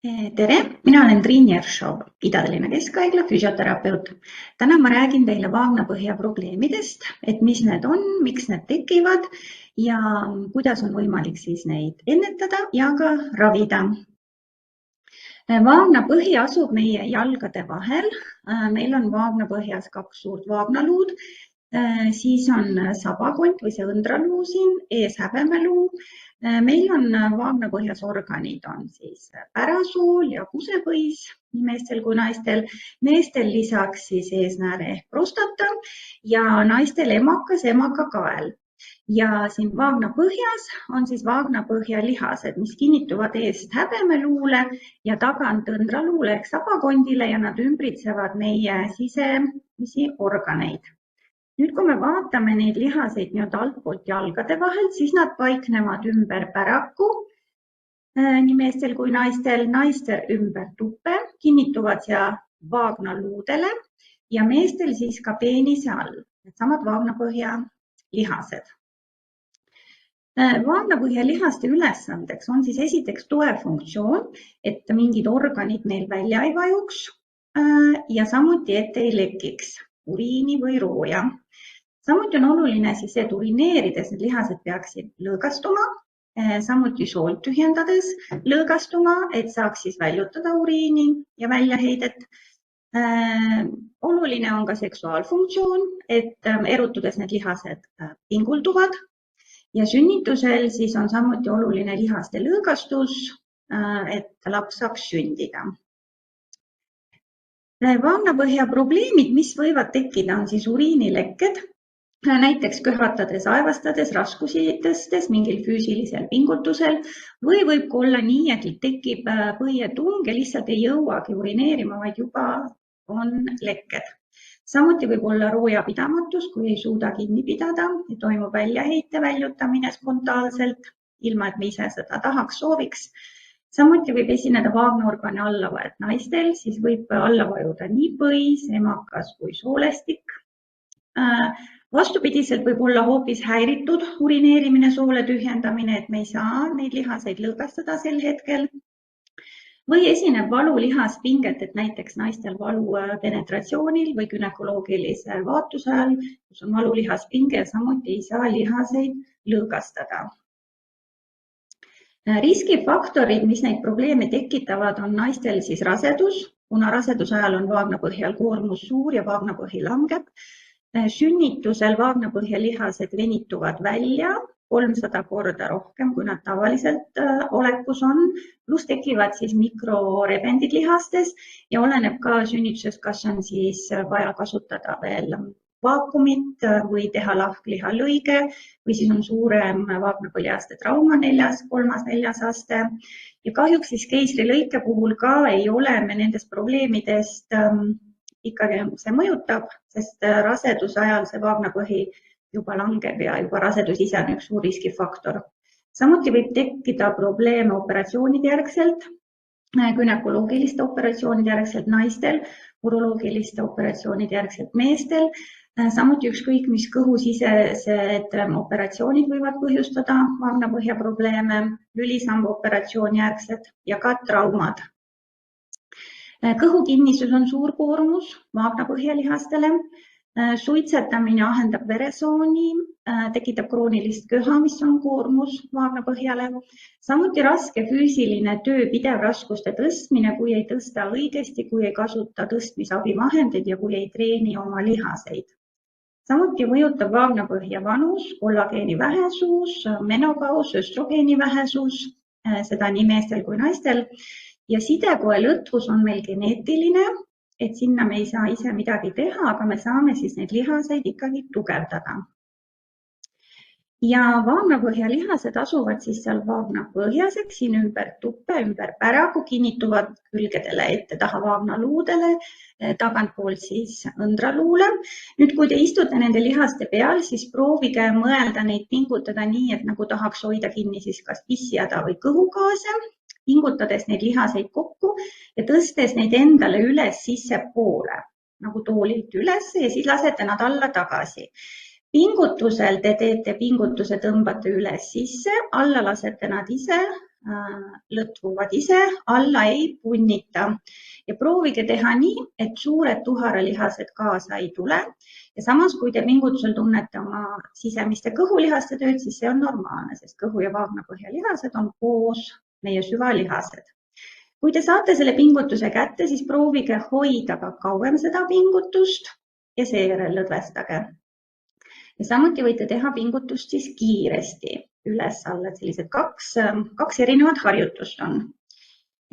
Tere, mina olen Triin Jeršov, Ida-Tallinna Keskhaigla füsioterapeut. Täna ma räägin teile vaagnapõhja probleemidest, et mis need on, miks need tekivad ja kuidas on võimalik siis neid ennetada ja ka ravida. Vaagnapõhi asub meie jalgade vahel. Meil on vaagnapõhjas 2 suurt vaagnaluud. Siis on sabakont või see õndraluu siin, ees häbemeluu. Meil on vaagnapõhjas organid, on siis pärasool ja kusepõis, nii meestel kui naistel. Meestel lisaks siis eesnääre ehk prostata ja naistel emakas, emakakael. Ja siin vaagnapõhjas on siis vaagnapõhja lihased, mis kinnituvad eest häbemeluule ja tagant õndraluule ehk sabakondile ja nad ümbritsevad meie sisemisi organeid. Nüüd, kui me vaatame neid lihaseid nii-öelda altpoolt jalgade vahel, siis nad paiknevad ümber päraku, nii meestel kui naistel, naistel ümber tuppe, kinnituvad siia vaagnaluudele ja meestel siis ka peenise all, needsamad vaagnapõhja lihased. Vaagnapõhja lihaste ülesandeks on siis esiteks tuefunktsioon, et mingid organid neil välja ei vajuks ja samuti, et ei lekiks uriini või rooja. Samuti on oluline siis, et urineerides need lihased peaksid lõõgastuma, samuti soolt tühjendades lõõgastuma, et saaks siis väljutada uriini ja väljaheidet. Oluline on ka seksuaalfunktsioon, et erutudes need lihased pingulduvad ja sünnitusel siis on samuti oluline lihaste lõõgastus, et laps saaks sündida. Vaagnapõhja probleemid, mis võivad tekkida, on siis uriinilekked, näiteks köhatades, aevastades, raskusi tõstes, mingil füüsilisel pingutusel või võib olla nii, et tekib põietung ja lihtsalt ei jõuagi urineerima, vaid juba on lekked. Samuti võib olla roojapidamatus, kui ei suuda kinni pidada ja toimub väljaheite väljutamine spontaanselt, ilma et me ise seda tahaks, sooviks. Samuti võib esineda vaagnaorgani allavaet naistel, siis võib alla vajuda nii põis, emakas kui soolestik. Vastupidiselt võib olla hoopis häiritud urineerimine, soole tühjendamine, et me ei saa neid lihaseid lõõgastada sel hetkel. Või esineb valu lihaspinget, et näiteks naistel valu penetratsioonil või günekoloogilise vaatuse ajal, kus on valu lihaspinge ja samuti ei saa lihaseid lõõgastada. Riskifaktorid, mis neid probleeme tekitavad, on naistel siis rasedus, kuna raseduse ajal on vaagnapõhjal koormus suur ja vaagnapõhi langeb. Sünnitusel vaagnapõhja lihased venituvad välja 300 korda rohkem, kui nad tavaliselt olekus on, pluss tekivad siis mikrorebendid lihastes ja oleneb ka sünnitusest, kas on siis vaja kasutada veel vaakumit või teha lahklihalõige või siis on suurem vaagnapõljaste trauma 3.–4. aste. Ja kahjuks siis keisrilõike puhul ka ei ole me nendest probleemidest ikkagi see mõjutab, sest raseduse ajal see vaagnapõhi juba langeb ja juba rasedus ise on üks suur riskifaktor. Samuti võib tekkida probleeme operatsioonide järgselt, günekoloogiliste operatsioonide järgselt naistel, uroloogiliste operatsioonide järgselt meestel. Samuti ükskõik, mis kõhusisesed operatsioonid võivad põhjustada vaagnapõhja probleeme, lülisamba operatsiooni järgselt ja ka traumad. Kõhukinnisus on suur koormus vaagnapõhja lihastele. Suitsetamine ahendab veresooni, tekitab kroonilist köha, mis on koormus vaagnapõhjale. Samuti raske füüsiline töö, pidev raskuste tõstmine, kui ei tõsta õigesti, kui ei kasuta tõstmisabivahendeid ja kui ei treeni oma lihaseid. Samuti mõjutab vaagnapõhja vanus, kollageeni vähesus, menopaus, östrogeeni vähesus, seda nii meestel kui naistel. Ja sidekoe lõtvus on meil geneetiline, et sinna me ei saa ise midagi teha, aga me saame siis neid lihaseid ikkagi tugevdada. Ja vaagnapõhja lihased asuvad siis seal vaagnapõhjas, ehk siin ümber tuppe, ümber päraku, kinnituvad külgedele ette taha vaagnaluudele, tagantpoolt siis õndraluule. Nüüd, kui te istute nende lihaste peal, siis proovige mõelda neid pingutada nii, et nagu tahaks hoida kinni siis kas pissjada või kõhukaase, pingutades neid lihaseid kokku ja tõstes neid endale üles sissepoole, nagu toolilt üles ja siis lasete nad alla tagasi. Pingutusel te teete pingutuse, tõmbate üles sisse, alla lasete nad ise lõtvuvad ise, alla ei punnita. Ja proovige teha nii, et suured tuharalihased kaasa ei tule. Ja samas, kui te pingutusel tunnete oma sisemiste kõhulihaste tööd, siis see on normaalne, sest kõhu- ja vaagnapõhjalihased on koos meie süvalihased. Kui te saate selle pingutuse kätte, siis proovige hoida ka kauem seda pingutust ja seejärel lõdvestage. Ja samuti võite teha pingutust siis kiiresti üles-alla, et sellised kaks erinevat harjutust on.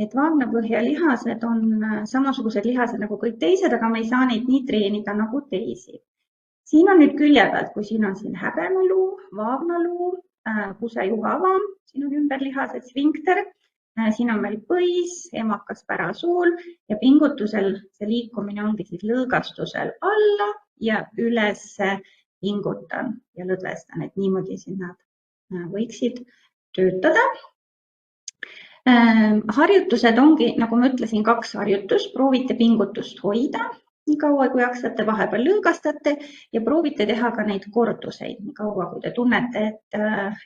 Et vaagnapõhjalihased on samasugused lihased nagu kõik teised, aga me ei saa neid nii treenida nagu teisi. Siin on nüüd külje pealt, kui siin on siin häbemeluu, vaagnaluu, kusejuhava, siin on ümberlihased, sfinkter, siin on meil põis, emakas pärasool ja pingutusel see liikumine ongi siis lõõgastusel alla ja üles pingutan ja lõdvestan, et niimoodi siin nad võiksid töötada. Harjutused ongi, nagu ma ütlesin, 2 harjutust. Proovite pingutust hoida nii kaua, kui jaksate, vahepeal lõõgastate ja proovite teha ka neid korduseid nii kaua, kui te tunnete, et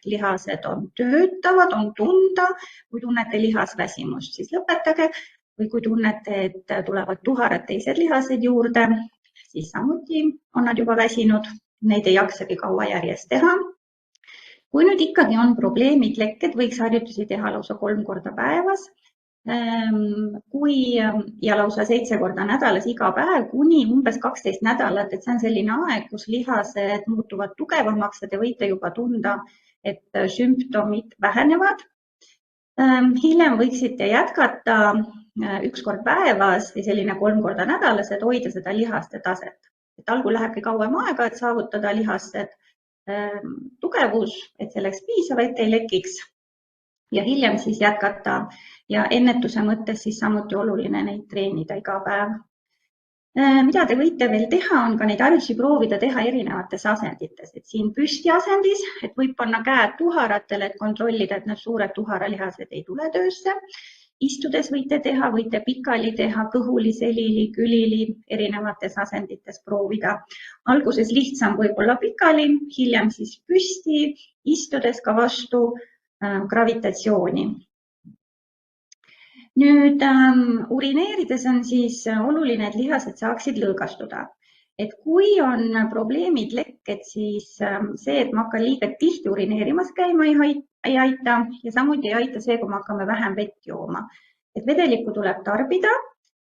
lihased on töötavad, on tunda. Kui tunnete lihasväsimust, siis lõpetage. Või kui tunnete, et tulevad tuharad teised lihased juurde, siis samuti on nad juba väsinud. Neid ei jaksagi kaua järjest teha. Kui nüüd ikkagi on probleemid, lekked, võiks harjutusi teha lausa 3 korda päevas ja lausa 7 korda nädalas iga päev kuni umbes 12 nädalat, et see on selline aeg, kus lihased muutuvad tugevamaks ja te võite juba tunda, et sümptomid vähenevad. Hiljem võiksite jätkata 1 kord päevas ja selline 3 korda nädalas, et hoida seda lihaste taset. Et algul lähebki kauem aega, et saavutada lihased tugevus, et selleks piisab, et ei lekiks ja hiljem siis jätkata ja ennetuse mõttes siis samuti oluline neid treenida iga päev. Mida te võite veel teha, on ka neid harjutusi proovida teha erinevates asendites, et siin püsti asendis, et võib panna käed tuharatele, et kontrollida, et need suured tuharalihased ei tule töösse. Istudes võite teha, võite pikali teha, kõhuli, selili, külili, erinevates asendites proovida. Alguses lihtsam võib-olla pikali, hiljem siis püsti, istudes ka vastu gravitatsiooni. Nüüd urineerides on siis oluline, et lihased saaksid lõõgastuda. Et kui on probleemid lekked, siis see, et ma hakkan liiga tihti urineerimas käima, ei aita ja samuti ei aita see, kui me hakkame vähem vett jooma. Et vedelikku tuleb tarbida,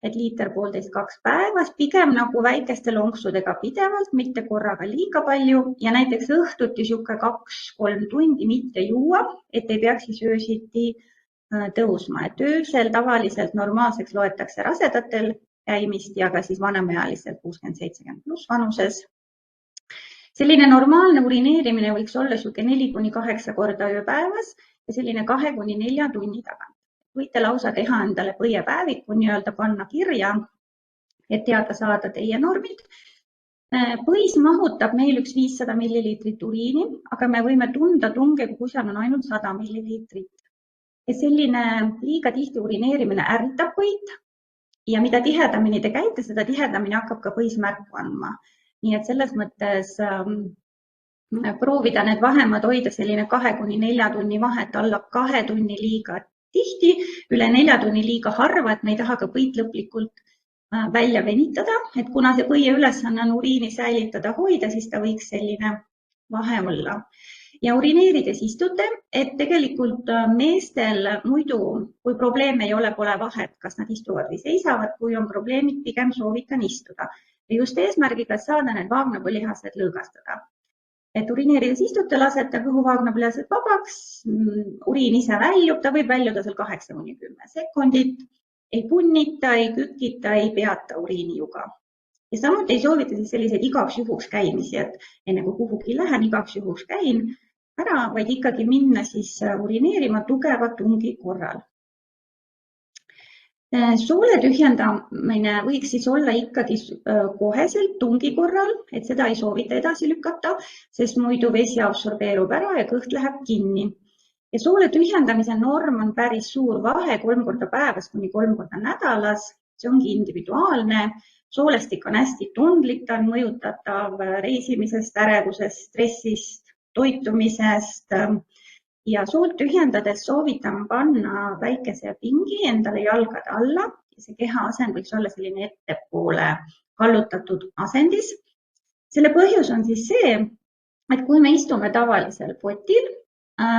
et 1,5–2 päevas, pigem nagu väikeste lonksudega pidevalt, mitte korraga liiga palju ja näiteks õhtuti 2–3 tundi mitte juua, et ei peaks siis öösiti tõusma. Et öösel tavaliselt normaalseks loetakse rasedatel käimist ja ka siis vanemaealisel 60–70+ vanuses. Selline normaalne urineerimine võiks olla 4–8 korda ööpäevas ja selline 2–4 tunni tagant. Võite lausa teha endale põiepäeviku, nii-öelda panna kirja, et teada saada teie normid. Põis mahutab meil 500 milliliitrit uriini, aga me võime tunda tunge, kui seal on ainult 100 milliliitrit. Ja selline liiga tihti urineerimine ärritab põid ja mida tihedamini te käite, seda tihedamini hakkab ka põis märku andma. Nii et selles mõttes proovida need vahemad hoida selline 2–4 tunni vahet, alla 2 tunni liiga tihti, üle 4 tunni liiga harva, et me ei taha ka põid lõplikult välja venitada, et kuna see põie ülesanne on uriini säilitada, hoida, siis ta võiks selline vahe olla. Ja urineerides istute, et tegelikult meestel muidu, kui probleeme ei ole, pole vahet, kas nad istuvad või seisavad, kui on probleemid, pigem soovitan istuda. Ja just eesmärgiga saada need vaagnapõlihased lõõgastada. Et urineerides istute, lasete kõhu-vaagnapõlihased vabaks, uriin ise väljub, ta võib väljuda seal 8–10 sekundit, ei punnita, ei kükita, ei peata uriinijuga. Ja samuti ei soovita siis selliseid igaks juhuks käimisi, et enne kui kuhugi lähen, igaks juhuks käin ära, vaid ikkagi minna siis urineerima tugeva tungi korral. Soole tühjendamine võiks siis olla ikkagi koheselt tungi korral, et seda ei soovita edasi lükata, sest muidu vesi absorbeerub ära ja kõht läheb kinni. Ja soole tühjendamise norm on päris suur vahe 3 korda päevas kuni 3 korda nädalas. See ongi individuaalne. Soolestik on hästi tundlik, ta on mõjutatav reisimisest, ärevusest, stressist, toitumisest ja soolt tühjendades soovitan panna väikese pingi endale jalgade alla ja see kehaasend võiks olla selline ettepoole kallutatud asendis. Selle põhjus on siis see, et kui me istume tavalisel potil,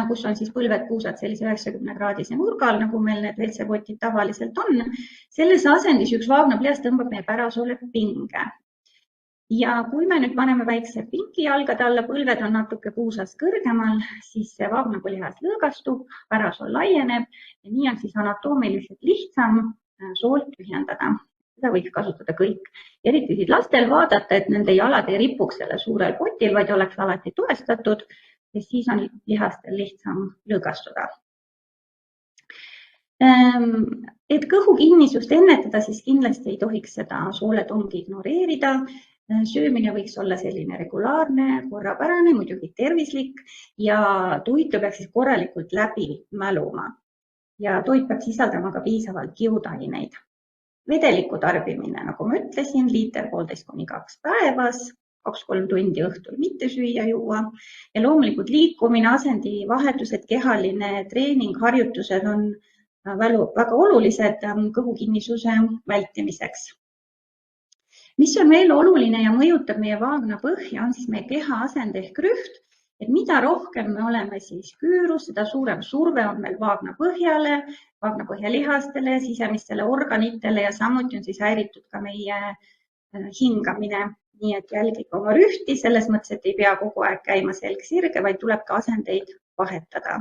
kus on siis põlved puusad sellise 90-kraadise nurgal, nagu meil need WC-potid tavaliselt on, selles asendis üks vaagnaplihas tõmbab meie pärasoole pinge. Ja kui me nüüd paneme väikse pingi jalgade alla, põlved on natuke puusast kõrgemal, siis see vaagnaplihas lõõgastub, pärasool laieneb ja nii on siis anatoomiliselt lihtsam soolt tühjendada. Seda võiks kasutada kõik. Eriti siis lastel vaadata, et nende jalad ei ripuks selle suurel potil, vaid oleks alati toestatud, sest siis on lihastel lihtsam lõõgastuda. Et kõhukinnisust ennetada, siis kindlasti ei tohiks seda sooletungi ignoreerida. Söömine võiks olla selline regulaarne, korrapärane, muidugi tervislik ja toitu peaks siis korralikult läbi mäluma. Ja toit peab sisaldama ka piisavalt kiudaineid. Vedeliku tarbimine, nagu ma ütlesin, 1,5 kuni 2 päevas, 2-3 tundi õhtul mitte süüa juua ja loomulikult liikumine, asendi vahetused, kehaline treening, harjutused on väga olulised kõhukinnisuse vältimiseks. Mis on veel oluline ja mõjutab meie vaagnapõhja, on siis meie kehaasend ehk rüht, et mida rohkem me oleme siis küürus, seda suurem surve on meil vaagnapõhjale, vaagnapõhjalihastele, sisemistele organitele ja samuti on siis häiritud ka meie hingamine. Nii et jälgige oma rühti, selles mõttes, et ei pea kogu aeg käima selg sirge, vaid tuleb ka asendeid vahetada.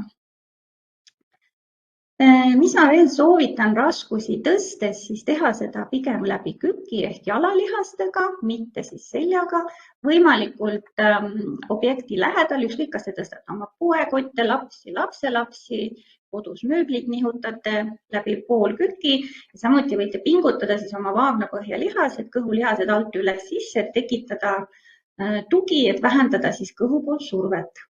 Mis ma veel soovitan raskusi tõstes, siis teha seda pigem läbi küki ehk jalalihastega, mitte siis seljaga, võimalikult objekti lähedal, ükskõik kas te tõstate oma poekotte, lapsi, lapselapsi, kodus mööblit nihutate läbi poolküki. Samuti võite pingutada siis oma vaagnapõhjalihased, kõhulihased alt üles sisse, et tekitada tugi, et vähendada siis kõhu poolt survet.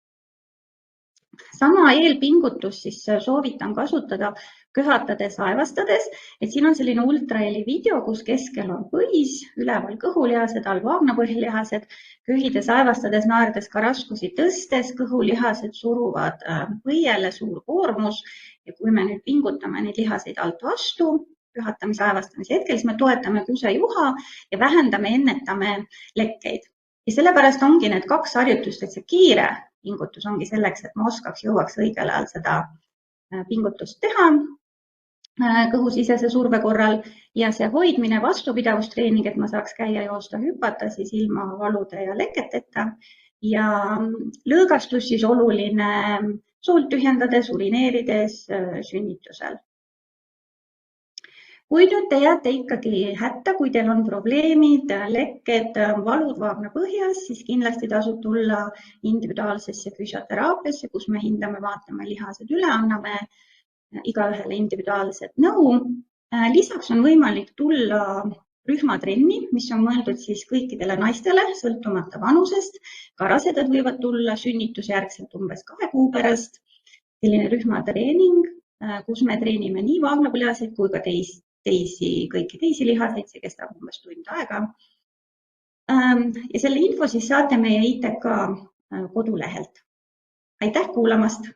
Sama eelpingutus siis soovitan kasutada köhatades, aevastades, et siin on selline ultraheli video, kus keskel on põis, üleval kõhulihased, all vaagnapõhjalihased, köhides, aevastades, naerdes ka raskusi tõstes, kõhulihased suruvad põiele, suur koormus ja kui me nüüd pingutame neid lihaseid alt vastu, köhatamise, aevastamise hetkel, siis me toetame kusejuha ja vähendame, ennetame lekkeid. Ja sellepärast ongi need 2 harjutust, et see kiire pingutus ongi selleks, et ma oskaks jõuaks õigel ajal seda pingutust teha kõhusisese surve korral ja see hoidmine vastupidavustreening, et ma saaks käia, joosta, hüpata siis ilma valude ja leketeta ja lõõgastus siis oluline soolt tühjendades, urineerides, sünnitusel. Kui nüüd te jääte ikkagi hätta, kui teil on probleemid, lekked, valud vaagnapõhjas, siis kindlasti tasub tulla individuaalsesse füsioteraapiasse, kus me hindame, vaatame lihased üle, anname igaühele individuaalset nõu. Lisaks on võimalik tulla rühmatrenni, mis on mõeldud siis kõikidele naistele, sõltumata vanusest. Ka rasedad võivad tulla sünnitusjärgselt umbes 2 kuu pärast. Selline rühmatreening, kus me treenime nii vaagnapõhjaseid kui ka kõiki teisi lihaseid, see kestab umbes tund aega. Ja selle info siis saate meie ITK kodulehelt. Aitäh kuulamast!